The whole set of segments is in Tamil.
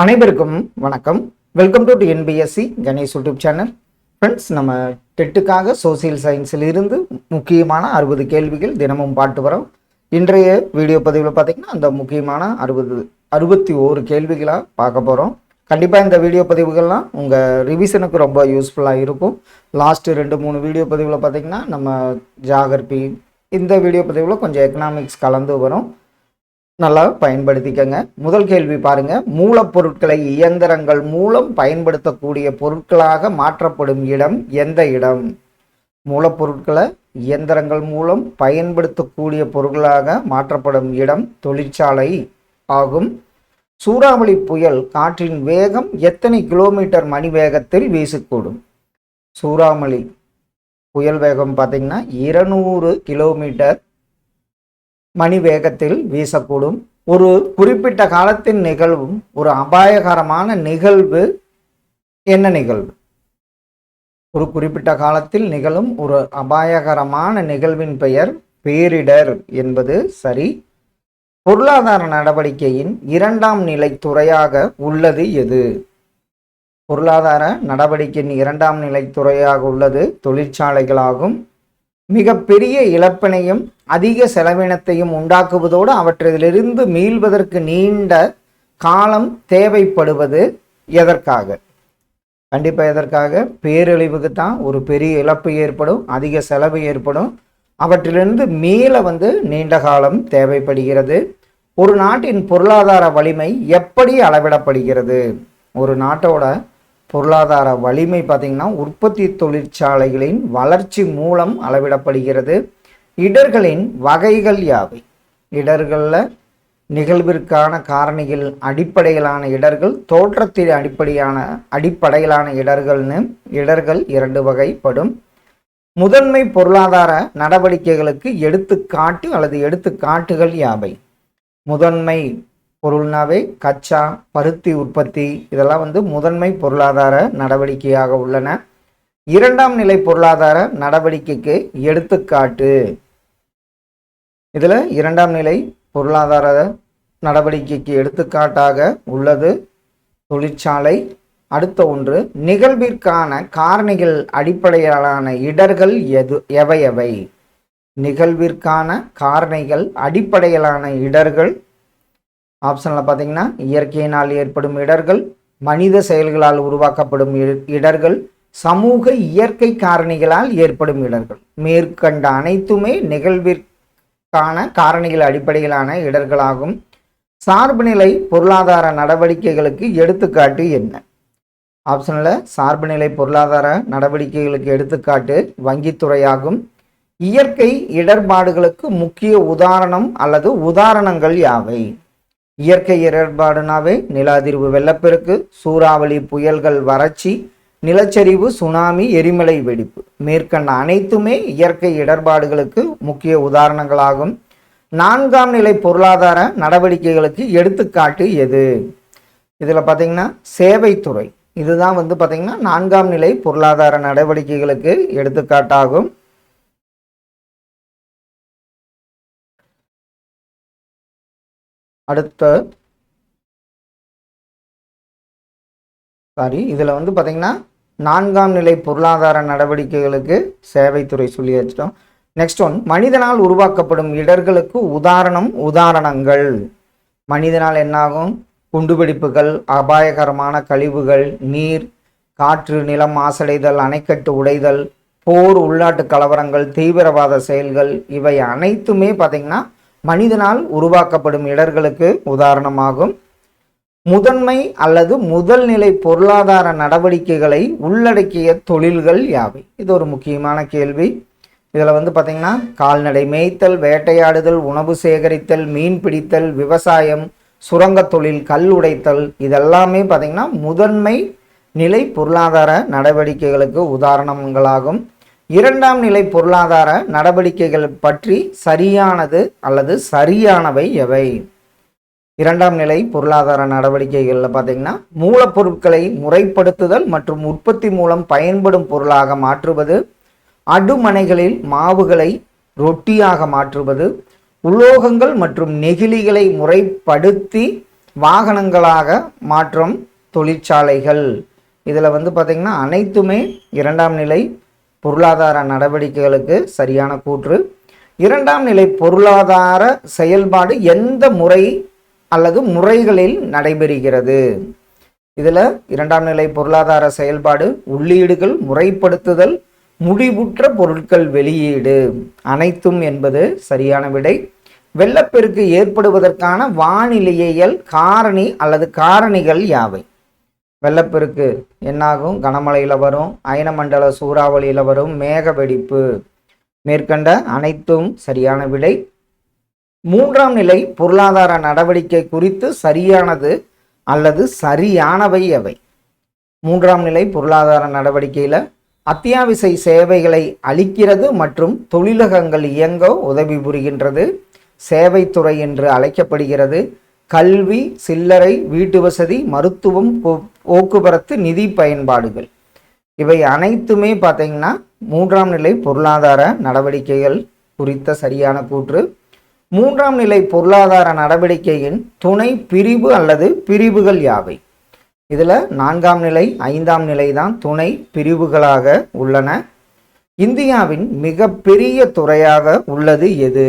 அனைவருக்கும் வணக்கம். Welcome to NPSC Ganesh YouTube channel. Friends, நம்ம டெட்டுக்காக சோசியல் சயின்ஸில் இருந்து முக்கியமான 60 கேள்விகள் தினமும் பார்த்து வரோம். இன்றைய வீடியோ பதிவில் பார்த்திங்கன்னா அந்த முக்கியமான 61 கேள்விகளாக பார்க்க போகிறோம். கண்டிப்பாக இந்த வீடியோ பதிவுகள்லாம் உங்கள் ரிவிஷனுக்கு ரொம்ப யூஸ்ஃபுல்லாக இருக்கும். லாஸ்ட்டு 2-3 வீடியோ பதிவில் பார்த்திங்கன்னா நம்ம ஜியாகிரபி, இந்த வீடியோ பதிவில் கொஞ்சம் எக்கனாமிக்ஸ் கலந்து வரும். நல்லா பயன்படுத்திக்கங்க. முதல் கேள்வி பாருங்க. மூலப்பொருட்களை இயந்திரங்கள் மூலம் பயன்படுத்தக்கூடிய பொருட்களாக மாற்றப்படும் இடம் எந்த இடம்? மூலப்பொருட்களை இயந்திரங்கள் மூலம் பயன்படுத்தக்கூடிய பொருட்களாக மாற்றப்படும் இடம் தொழிற்சாலை ஆகும். சூறாவளி புயல் காற்றின் வேகம் எத்தனை கிலோமீட்டர் மணி வேகத்தில் வீசக்கூடும்? சூறாவளி புயல் வேகம் பார்த்தீங்கன்னா 200 கிலோமீட்டர் மணி வேகத்தில் வீசக்கூடும். ஒரு குறிப்பிட்ட காலத்தின் நிகழ்வும் ஒரு அபாயகரமான நிகழ்வு என்ன நிகழ்வு? ஒரு குறிப்பிட்ட காலத்தில் நிகழும் ஒரு அபாயகரமான நிகழ்வின் பெயர் பேரிடர் என்பது சரி. பொருளாதார நடவடிக்கையின் 2ஆம் நிலை துறையாக உள்ளது எது? பொருளாதார நடவடிக்கையின் 2ஆம் நிலை துறையாக உள்ளது தொழிற்சாலைகளாகும். மிக பெரிய இழப்பினையும் அதிக செலவினத்தையும் உண்டாக்குவதோடு அவற்றிலிருந்து மீள்வதற்கு நீண்ட காலம் தேவைப்படுவது எதற்காக? கண்டிப்பாக எதற்காக? பேரழிவுக்கு தான் ஒரு பெரிய இழப்பு ஏற்படும், அதிக செலவு ஏற்படும். அவற்றிலிருந்து மீள நீண்ட காலம் தேவைப்படுகிறது. ஒரு நாட்டின் பொருளாதார வலிமை எப்படி அளவிடப்படுகிறது? ஒரு நாட்டோட பொருளாதார வலிமை பார்த்திங்கன்னா உற்பத்தி தொழிற்சாலைகளின் வளர்ச்சி மூலம் அளவிடப்படுகிறது. இடர்களின் வகைகள் யாவை? இடர்களில் நிகழ்விற்கான காரணிகள் அடிப்படையிலான இடர்கள், தோற்றத்தின் அடிப்படையிலான இடர்கள்னு இடர்கள் 2 வகைப்படும். முதன்மை பொருளாதார நடவடிக்கைகளுக்கு எடுத்துக்காட்டு அல்லது எடுத்துக்காட்டுகள் யாவை? முதன்மை பொருள்னாவே கச்சா, பருத்தி உற்பத்தி, இதெல்லாம் முதன்மை பொருளாதார நடவடிக்கையாக உள்ளன. 2ஆம் நிலை பொருளாதார நடவடிக்கைக்கு எடுத்துக்காட்டு. இதில் 2ஆம் நிலை பொருளாதார நடவடிக்கைக்கு எடுத்துக்காட்டாக உள்ளது தொழிற்சாலை. அடுத்த ஒன்று, நிகழ்விற்கான காரணிகள் அடிப்படையிலான இடர்கள் எவை? நிகழ்விற்கான காரணிகள் அடிப்படையிலான இடர்கள் ஆப்ஷனில் பார்த்தீங்கன்னா இயற்கையினால் ஏற்படும் இடர்கள், மனித செயல்களால் உருவாக்கப்படும் இடர்கள், சமூக இயற்கை காரணிகளால் ஏற்படும் இடர்கள். மேற்கண்ட அனைத்துமே நிகழ்விற்கான காரணிகள் அடிப்படையிலான இடர்களாகும். சார்புநிலை பொருளாதார நடவடிக்கைகளுக்கு எடுத்துக்காட்டு என்ன? ஆப்ஷனில் சார்புநிலை பொருளாதார நடவடிக்கைகளுக்கு எடுத்துக்காட்டு வங்கித்துறையாகும். இயற்கை இடர்பாடுகளுக்கு முக்கிய உதாரணம் அல்லது உதாரணங்கள் யாவை? இயற்கை இடர்பாடுனாவே நில அதிர்வு, வெள்ளப்பெருக்கு, சூறாவளி புயல்கள், வறட்சி, நிலச்சரிவு, சுனாமி, எரிமலை வெடிப்பு. மேற்கண்ட அனைத்துமே இயற்கை இடர்பாடுகளுக்கு முக்கிய உதாரணங்களாகும். 4ஆம் நிலை பொருளாதார நடவடிக்கைகளுக்கு எடுத்துக்காட்டு எது? இதில் பார்த்தீங்கன்னா சேவைத்துறை. இதுதான் பார்த்தீங்கன்னா 4ஆம் நிலை பொருளாதார நடவடிக்கைகளுக்கு எடுத்துக்காட்டாகும். இதில் பார்த்தீங்கன்னா 4ஆம் நிலை பொருளாதார நடவடிக்கைகளுக்கு சேவைத்துறை சொல்லி வச்சிட்டோம். நெக்ஸ்ட் ஒன், மனிதனால் உருவாக்கப்படும் இடர்களுக்கு உதாரணங்கள். மனிதனால் என்னாகும்? குண்டுவெடிப்புகள், அபாயகரமான கழிவுகள், நீர், காற்று, நிலம் மாசடைதல், அணைக்கட்டு உடைதல், போர், உள்நாட்டு கலவரங்கள், தீவிரவாத செயல்கள், இவை அனைத்துமே பார்த்தீங்கன்னா மனிதனால் உருவாக்கப்படும் இடர்களுக்கு உதாரணமாகும். முதன்மை அல்லது முதல் நிலை பொருளாதார நடவடிக்கைகளை உள்ளடக்கிய தொழில்கள் யாவை? இது ஒரு முக்கியமான கேள்வி. இதில் பார்த்தீங்கன்னா கால்நடை மேய்த்தல், வேட்டையாடுதல், உணவு சேகரித்தல், மீன் பிடித்தல், விவசாயம், சுரங்க தொழில், கல் உடைத்தல், இதெல்லாமே பார்த்தீங்கன்னா முதன்மை நிலை பொருளாதார நடவடிக்கைகளுக்கு உதாரணங்களாகும். 2ஆம் நிலை பொருளாதார நடவடிக்கைகள் பற்றி சரியானது அல்லது சரியானவை எவை? 2ஆம் நிலை பொருளாதார நடவடிக்கைகளில் பார்த்தீங்கன்னா மூலப்பொருட்களை முறைப்படுத்துதல் மற்றும் உற்பத்தி மூலம் பயன்படும் பொருளாக மாற்றுவது, அடுமனைகளில் மாவுகளை ரொட்டியாக மாற்றுவது, உலோகங்கள் மற்றும் நெகிழிகளை முறைப்படுத்தி வாகனங்களாக மாற்றும் தொழிற்சாலைகள். இதில் வந்து பார்த்திங்கன்னா அனைத்துமே இரண்டாம் நிலை பொருளாதார நடவடிக்கைகளுக்கு சரியான கூற்று. இரண்டாம் நிலை பொருளாதார செயல்பாடு எந்த முறை அல்லது முறைகளில் நடைபெறுகிறது? இதில் இரண்டாம் நிலை பொருளாதார செயல்பாடு உள்ளீடுகள், முறைப்படுத்துதல், முடிவுற்ற பொருட்கள் வெளியீடு, அனைத்தும் என்பது சரியான விடை. வெள்ளப்பெருக்கு ஏற்படுவதற்கான வானிலையியல் காரணி அல்லது காரணிகள் யாவை? வெள்ளப்பெருக்கு என்னாகும்? கனமழையில் வரும், அயனமண்டல சூறாவளியில் வரும், மேக வெடிப்பு. மேற்கண்ட அனைத்தும் சரியான விடை. மூன்றாம் நிலை பொருளாதார நடவடிக்கை குறித்து சரியானது அல்லது சரியானவை எவை? மூன்றாம் நிலை பொருளாதார நடவடிக்கையில் அத்தியாவசிய சேவைகளை அளிக்கிறது மற்றும் தொழிலகங்கள் இயங்க உதவி புரிகின்றது, சேவைத்துறை என்று அழைக்கப்படுகிறது. கல்வி, சில்லறை, வீட்டு வசதி, மருத்துவம், போக்குவரத்து, நிதி பயன்பாடுகள், இவை அனைத்துமே பார்த்தீங்கன்னா மூன்றாம் நிலை பொருளாதார நடவடிக்கைகள் குறித்த சரியான கூற்று. மூன்றாம் நிலை பொருளாதார நடவடிக்கையின் துணை பிரிவு அல்லது பிரிவுகள் யாவை? இதில் நான்காம் நிலை, ஐந்தாம் நிலை தான் துணை பிரிவுகளாக உள்ளன. இந்தியாவின் மிகப்பெரிய துறையாக உள்ளது எது?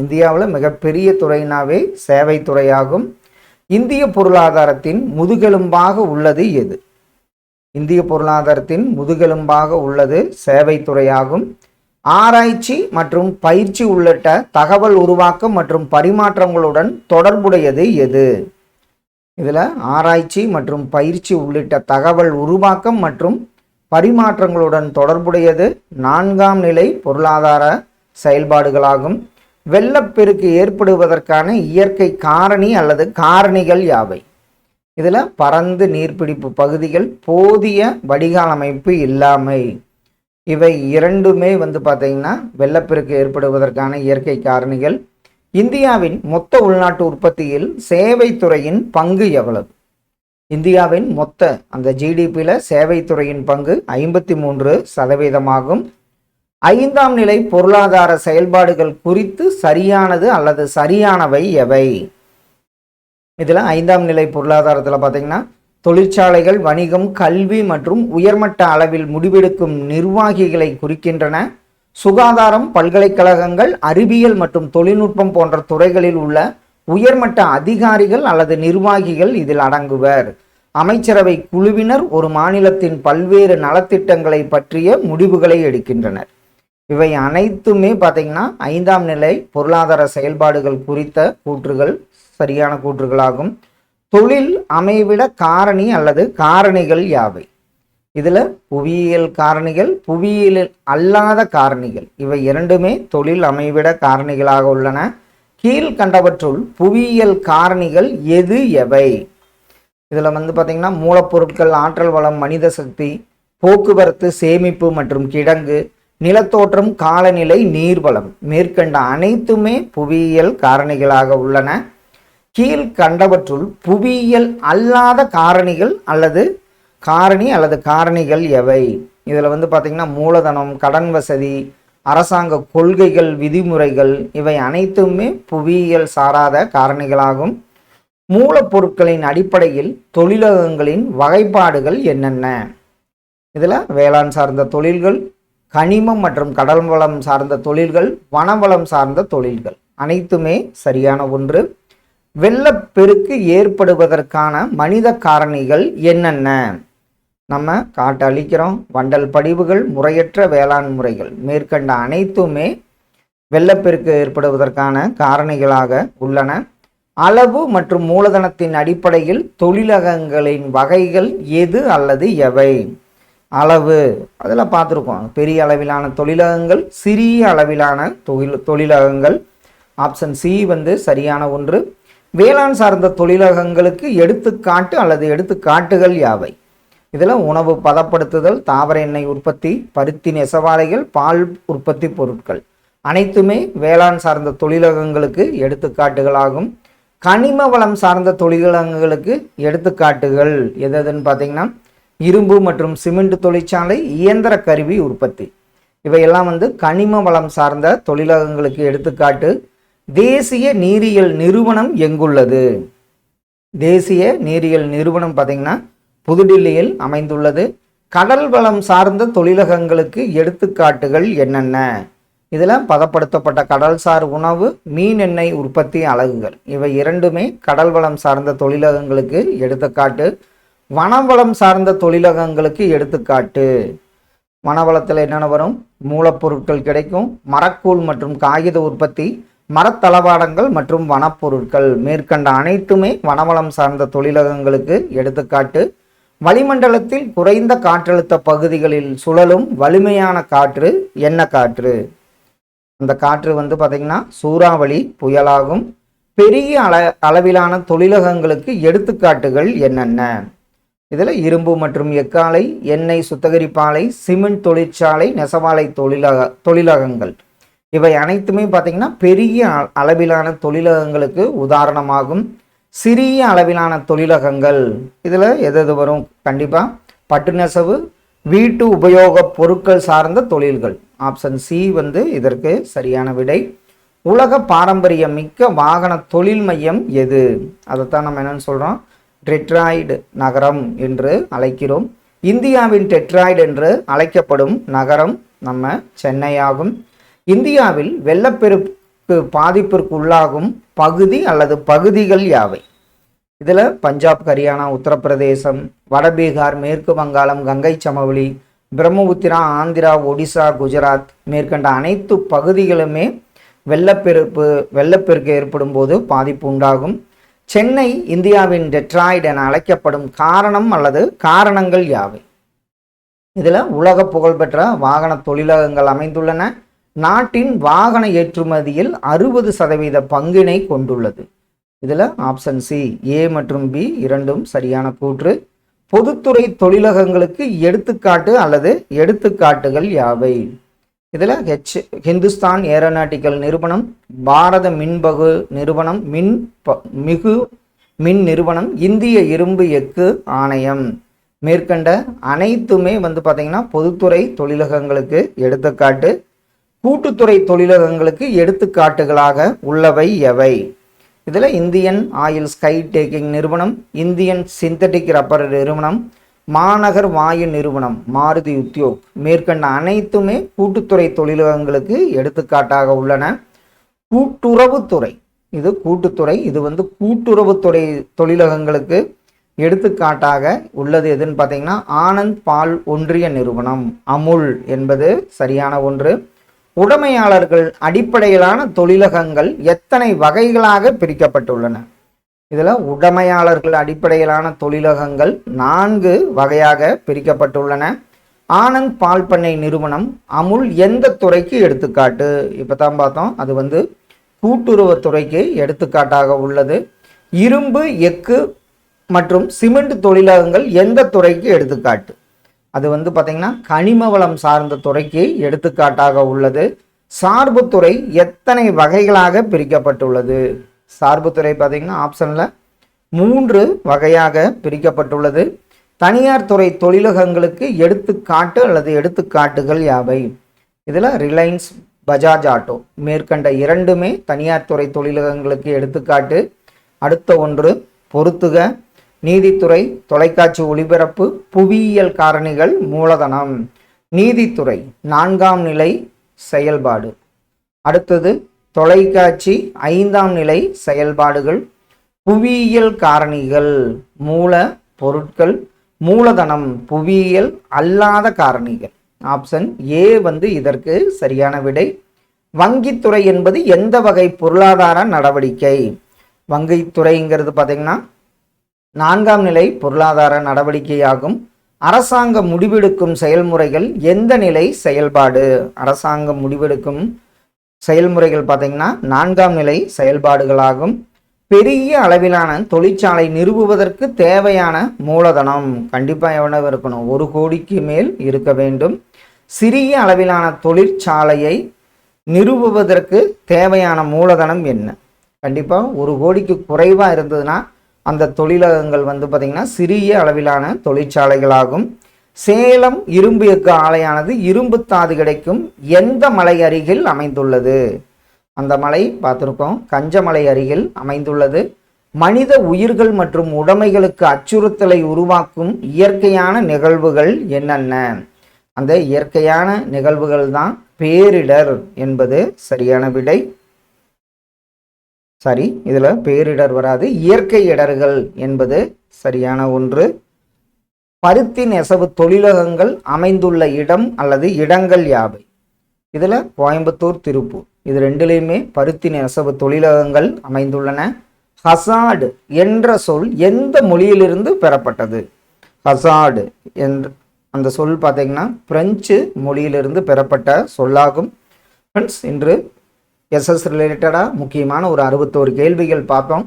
இந்தியாவில் மிகப்பெரிய துறையினாவே சேவைத்துறையாகும். இந்திய பொருளாதாரத்தின் முதுகெலும்பாக உள்ளது எது? இந்திய பொருளாதாரத்தின் முதுகெலும்பாக உள்ளது சேவைத்துறையாகும். ஆராய்ச்சி மற்றும் பயிற்சி உள்ளிட்ட தகவல் உருவாக்கம் மற்றும் பரிமாற்றங்களுடன் தொடர்புடையது எது? இதில் ஆராய்ச்சி மற்றும் பயிற்சி உள்ளிட்ட தகவல் உருவாக்கம் மற்றும் பரிமாற்றங்களுடன் தொடர்புடையது நான்காம் நிலை பொருளாதார செயல்பாடுகளாகும். வெள்ளப்பெருக்கு ஏற்படுவதற்கான இயற்கை காரணி அல்லது காரணிகள் யாவை? இதில் பரந்து நீர்பிடிப்பு பகுதிகள், போதிய வடிகால் அமைப்பு இல்லாமை, இவை இரண்டுமே வந்து பார்த்தீங்கன்னா வெள்ளப்பெருக்கு ஏற்படுவதற்கான இயற்கை காரணிகள். இந்தியாவின் மொத்த உள்நாட்டு உற்பத்தியில் சேவைத்துறையின் பங்கு எவ்வளவு? இந்தியாவின் மொத்த அந்த ஜிடிபியில் சேவைத்துறையின் பங்கு 53% ஐந்தாம் நிலை பொருளாதார செயல்பாடுகள் குறித்து சரியானது அல்லது சரியானவை எவை? இதில் ஐந்தாம் நிலை பொருளாதாரத்தில் பார்த்தீங்கன்னா தொழிற்சாலைகள், வணிகம், கல்வி மற்றும் உயர்மட்ட அளவில் முடிவெடுக்கும் நிர்வாகிகளை குறிக்கின்றன. சுகாதாரம், பல்கலைக்கழகங்கள், அறிவியல் மற்றும் தொழில்நுட்பம் போன்ற துறைகளில் உள்ள உயர்மட்ட அதிகாரிகள் அல்லது நிர்வாகிகள் இதில் அடங்குவர். அமைச்சரவை குழுவினர் ஒரு மாநிலத்தின் பல்வேறு நலத்திட்டங்களை பற்றிய முடிவுகளை எடுக்கின்றனர். இவை அனைத்துமே பார்த்தீங்கன்னா ஐந்தாம் நிலை பொருளாதார செயல்பாடுகள் குறித்த கூற்றுகள் சரியான கூற்றுகளாகும். தொழில் அமைவிட காரணி அல்லது காரணிகள் யாவை? இதில் புவியியல் காரணிகள், புவியியல் அல்லாத காரணிகள், இவை இரண்டுமே தொழில் அமைவிட காரணிகளாக உள்ளன. கீழ்கண்டவற்றுள் புவியியல் காரணிகள் எது எவை? இதில் வந்து பார்த்திங்கன்னா மூலப்பொருட்கள், ஆற்றல் வளம், மனித சக்தி, போக்குவரத்து, சேமிப்பு மற்றும் கிடங்கு, நிலத்தோற்றம், காலநிலை, நீர்வளம், மேற்கண்ட அனைத்துமே புவியியல் காரணிகளாக உள்ளன. கீழ்கண்டவற்றுள் புவியியல் அல்லாத காரணிகள் அல்லது காரணிகள் எவை? இதில் வந்து பார்த்திங்கன்னா மூலதனம், கடன் வசதி, அரசாங்க கொள்கைகள், விதிமுறைகள், இவை அனைத்துமே புவியியல் சாராத காரணிகளாகும். மூலப்பொருட்களின் அடிப்படையில் தொழிலகங்களின் வகைப்பாடுகள் என்னென்ன? இதில் வேளாண் சார்ந்த தொழில்கள், கனிமம் மற்றும் கடல் வளம் சார்ந்த தொழில்கள், வனவளம் சார்ந்த தொழில்கள், அனைத்துமே சரியான ஒன்று. வெள்ளப்பெருக்கு ஏற்படுவதற்கான மனித காரணிகள் என்னென்ன? நம்ம காட்டு அழிக்கிறோம், வண்டல் படிவுகள், முறையற்ற வேளாண் முறைகள், மேற்கண்ட அனைத்துமே வெள்ளப்பெருக்கு ஏற்படுவதற்கான காரணிகளாக உள்ளன. அளவு மற்றும் மூலதனத்தின் அடிப்படையில் தொழிலகங்களின் வகைகள் எது அல்லது எவை? அளவு அதில் பார்த்துருக்கோம், பெரிய அளவிலான தொழிலகங்கள், சிறிய அளவிலான தொழிலகங்கள். ஆப்ஷன் சி வந்து சரியான ஒன்று. வேளாண் சார்ந்த தொழிலகங்களுக்கு எடுத்துக்காட்டு அல்லது எடுத்துக்காட்டுகள் யாவை? இதில் உணவு பதப்படுத்துதல், தாவர எண்ணெய் உற்பத்தி, பருத்தி நெசவாலைகள், பால் உற்பத்தி பொருட்கள், அனைத்துமே வேளாண் சார்ந்த தொழிலகங்களுக்கு எடுத்துக்காட்டுகளாகும். கனிம வளம் சார்ந்த தொழிலகங்களுக்கு எடுத்துக்காட்டுகள் எதுன்னு பார்த்தீங்கன்னா இரும்பு மற்றும் சிமெண்ட் தொழிற்சாலை, இயந்திர கருவி உற்பத்தி, இவையெல்லாம் வந்து கனிம வளம் சார்ந்த தொழிலகங்களுக்கு எடுத்துக்காட்டு. தேசிய நீரியல் நிறுவனம் எங்குள்ளது? தேசிய நீரியல் நிறுவனம் பார்த்திங்கன்னா புதுடில்லியில் அமைந்துள்ளது. கடல் வளம் சார்ந்த தொழிலகங்களுக்கு எடுத்துக்காட்டுகள் என்னென்ன? இதில் பதப்படுத்தப்பட்ட கடல்சார் உணவு, மீன் எண்ணெய் உற்பத்தி அலகுகள், இவை இரண்டுமே கடல் வளம் சார்ந்த தொழிலகங்களுக்கு எடுத்துக்காட்டு. வனவளம் சார்ந்த தொழிலகங்களுக்கு எடுத்துக்காட்டு. வனவளத்தில் என்னென்ன வரும்? மூலப்பொருட்கள் கிடைக்கும், மரக்கூழ் மற்றும் காகித உற்பத்தி, மரத்தளவாடங்கள் மற்றும் வனப்பொருட்கள், மேற்கண்ட அனைத்துமே வனவளம் சார்ந்த தொழிலகங்களுக்கு எடுத்துக்காட்டு. வளிமண்டலத்தில் குறைந்த காற்றழுத்த பகுதிகளில் சுழலும் வலிமையான காற்று என்ன காற்று? அந்த காற்று பார்த்திங்கன்னா சூறாவளி புயலாகும். பெரிய அளவிலான தொழிலகங்களுக்கு எடுத்துக்காட்டுகள் என்னென்ன? இதில் இரும்பு மற்றும் எக்காலை, எண்ணெய் சுத்திகரிப்பாலை, சிமெண்ட் தொழிற்சாலை, நெசவாலை தொழிலகங்கள், இவை அனைத்துமே பார்த்திங்கன்னா பெரிய அளவிலான தொழிலகங்களுக்கு உதாரணமாகும். சிறிய அளவிலான தொழிலகங்கள் இதில் எது வரும்? கண்டிப்பாக பட்டு நெசவு, வீட்டு உபயோக பொருட்கள் சார்ந்த தொழில்கள். ஆப்ஷன் சி இதற்கு சரியான விடை. உலக பாரம்பரியம் மிக்க வாகன தொழில் மையம் எது? அதைத்தான் நம்ம என்னன்னு சொல்கிறோம்? டெட்ராய்டு நகரம் என்று அழைக்கிறோம். இந்தியாவின் டெட்ராய்டு என்று அழைக்கப்படும் நகரம் நம்ம சென்னை ஆகும். இந்தியாவில் வெள்ளப்பெருக்கு பாதிப்பிற்கு உள்ளாகும் பகுதி அல்லது பகுதிகள் யாவை? இதில் பஞ்சாப், ஹரியானா, உத்தரப்பிரதேசம், வடபீகார், மேற்கு வங்காளம், கங்கை சமவெளி, பிரம்மபுத்திரா, ஆந்திரா, ஒடிசா, குஜராத், மேற்கண்ட அனைத்து பகுதிகளுமே வெள்ளப்பெருக்கு ஏற்படும் போது பாதிப்பு உண்டாகும். சென்னை இந்தியாவின் டெட்ராய்டு என அழைக்கப்படும் காரணம் அல்லது காரணங்கள் யாவை? இதில் உலக புகழ்பெற்ற வாகன தொழிலகங்கள் அமைந்துள்ளன. நாட்டின் வாகன ஏற்றுமதியில் 60% பங்கினை கொண்டுள்ளது. இதில் ஆப்ஷன் சி, ஏ மற்றும் பி இரண்டும் சரியான கூற்று. பொதுத்துறை தொழிலகங்களுக்கு எடுத்துக்காட்டு அல்லது எடுத்துக்காட்டுகள் யாவை? இதில் ஹிந்துஸ்தான் ஏரோநாட்டிக்கல் நிறுவனம், பாரத மின்பகு நிறுவனம், மின் நிறுவனம், இந்திய இரும்பு எஃகு ஆணையம், மேற்கண்ட அனைத்துமே பார்த்திங்கன்னா பொதுத்துறை தொழிலகங்களுக்கு எடுத்துக்காட்டு. கூட்டுத்துறை தொழிலகங்களுக்கு எடுத்துக்காட்டுகளாக உள்ளவை எவை? இதில் இந்தியன் ஆயில் ஸ்கை டேக்கிங் நிறுவனம், இந்தியன் சிந்தட்டிக் ரப்பர் நிறுவனம், மாநகர் வாயு நிறுவனம், மாருதி உத்யோக், மேற்கண்ட அனைத்துமே கூட்டுத்துறை தொழிலகங்களுக்கு எடுத்துக்காட்டாக உள்ளன. கூட்டுறவுத்துறை, இது கூட்டுத்துறை, இது கூட்டுறவுத்துறை தொழிலகங்களுக்கு எடுத்துக்காட்டாக உள்ளது எதுன்னு பார்த்தீங்கன்னா ஆனந்த் பால் ஒன்றிய நிறுவனம், அமுல் என்பது சரியான ஒன்று. உடைமையாளர்கள் அடிப்படையிலான தொழிலகங்கள் எத்தனை வகைகளாக பிரிக்கப்பட்டுள்ளன? இதில் உடைமையாளர்கள் அடிப்படையிலான தொழிலகங்கள் 4 வகையாக பிரிக்கப்பட்டுள்ளன. ஆனந்த் பால் பண்ணை நிறுவனம், அமுல் எந்த துறைக்கு எடுத்துக்காட்டு? இப்போ தான் பார்த்தோம், அது கூட்டுறவுத்துறைக்கு எடுத்துக்காட்டாக உள்ளது. இரும்பு, எஃகு மற்றும் சிமெண்ட் தொழிலகங்கள் எந்த துறைக்கு எடுத்துக்காட்டு? அது பார்த்திங்கன்னா கனிம வளம் சார்ந்த துறைக்கு எடுத்துக்காட்டாக உள்ளது. சார்புத்துறை எத்தனை வகைகளாக பிரிக்கப்பட்டுள்ளது? சார்புத்துறை பார்த்திங்கன்னா ஆப்ஷனில் 3 வகையாக பிரிக்கப்பட்டுள்ளது. தனியார் துறை தொழிலகங்களுக்கு எடுத்துக்காட்டு அல்லது எடுத்துக்காட்டுகள் யாவை? இதில் ரிலையன்ஸ், பஜாஜ் ஆட்டோ, மேற்கண்ட இரண்டுமே தனியார் துறை தொழிலகங்களுக்கு எடுத்துக்காட்டு. அடுத்த ஒன்று பொறுத்துக. நீதித்துறை, தொலைக்காட்சி ஒளிபரப்பு, புவியியல் காரணிகள், மூலதனம். நீதித்துறை 4ஆம் நிலை செயல்பாடு. அடுத்தது தொலைக்காட்சி 5ஆம் நிலை செயல்பாடுகள். புவியியல் காரணிகள் மூல பொருட்கள், மூலதனம் புவியியல் அல்லாத காரணிகள். ஆப்ஷன் ஏ இதற்கு சரியான விடை. வங்கித்துறை என்பது எந்த வகை பொருளாதார நடவடிக்கை? வங்கித்துறைங்கிறது பார்த்தீங்கன்னா 4ஆம் நிலை பொருளாதார நடவடிக்கையாகும். அரசாங்க முடிவெடுக்கும் செயல்முறைகள் எந்த நிலை செயல்பாடு? அரசாங்க முடிவெடுக்கும் செயல்முறைகள் பார்த்தீங்கன்னா 4ஆம் நிலை செயல்பாடுகளாகும். பெரிய அளவிலான தொழிற்சாலை நிறுவுவதற்கு தேவையான மூலதனம் கண்டிப்பாக எவ்வளவு இருக்கணும்? 1 கோடிக்கு மேல் இருக்க வேண்டும். சிறிய அளவிலான தொழிற்சாலையை நிறுவுவதற்கு தேவையான மூலதனம் என்ன? கண்டிப்பாக 1 கோடிக்கு குறைவாக இருந்ததுன்னா அந்த தொழிலகங்கள் பார்த்திங்கன்னா சிறிய அளவிலான தொழிற்சாலைகளாகும். சேலம் இரும்பு எஃகு ஆலையானது இரும்பு தாது கிடைக்கும் எந்த மலை அருகில் அமைந்துள்ளது? அந்த மலை பார்த்துருக்கோம், கஞ்சமலை அருகில் அமைந்துள்ளது. மனித உயிர்கள் மற்றும் உடைமைகளுக்கு அச்சுறுத்தலை உருவாக்கும் இயற்கையான நிகழ்வுகள் என்னென்ன? அந்த இயற்கையான நிகழ்வுகள் தான் பேரிடர் என்பது சரியான விடை. சரி, இதில் பேரிடர் வராது, இயற்கை இடர்கள் என்பது சரியான ஒன்று. பருத்தி நெசவு தொழிலகங்கள் அமைந்துள்ள இடம் அல்லது இடங்கள் யாவை? இதில் கோயம்புத்தூர், திருப்பூர், இது ரெண்டுலேயுமே பருத்தி நெசவு தொழிலகங்கள் அமைந்துள்ளன. ஹசார்டு என்ற சொல் எந்த மொழியிலிருந்து பெறப்பட்டது? ஹசார்டு என்ற அந்த சொல் பார்த்தீங்கன்னா பிரெஞ்சு மொழியிலிருந்து பெறப்பட்ட சொல்லாகும். ஃப்ரெண்ட்ஸ், இன்று எஸ்எஸ் ரிலேட்டடாக முக்கியமான ஒரு 61 கேள்விகள் பார்த்தோம்.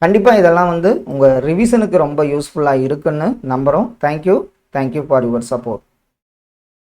கண்டிப்பாக இதெல்லாம் உங்கள் ரிவிஷனுக்கு ரொம்ப யூஸ்ஃபுல்லாக இருக்குன்னு நம்புகிறோம். Thank you for your support.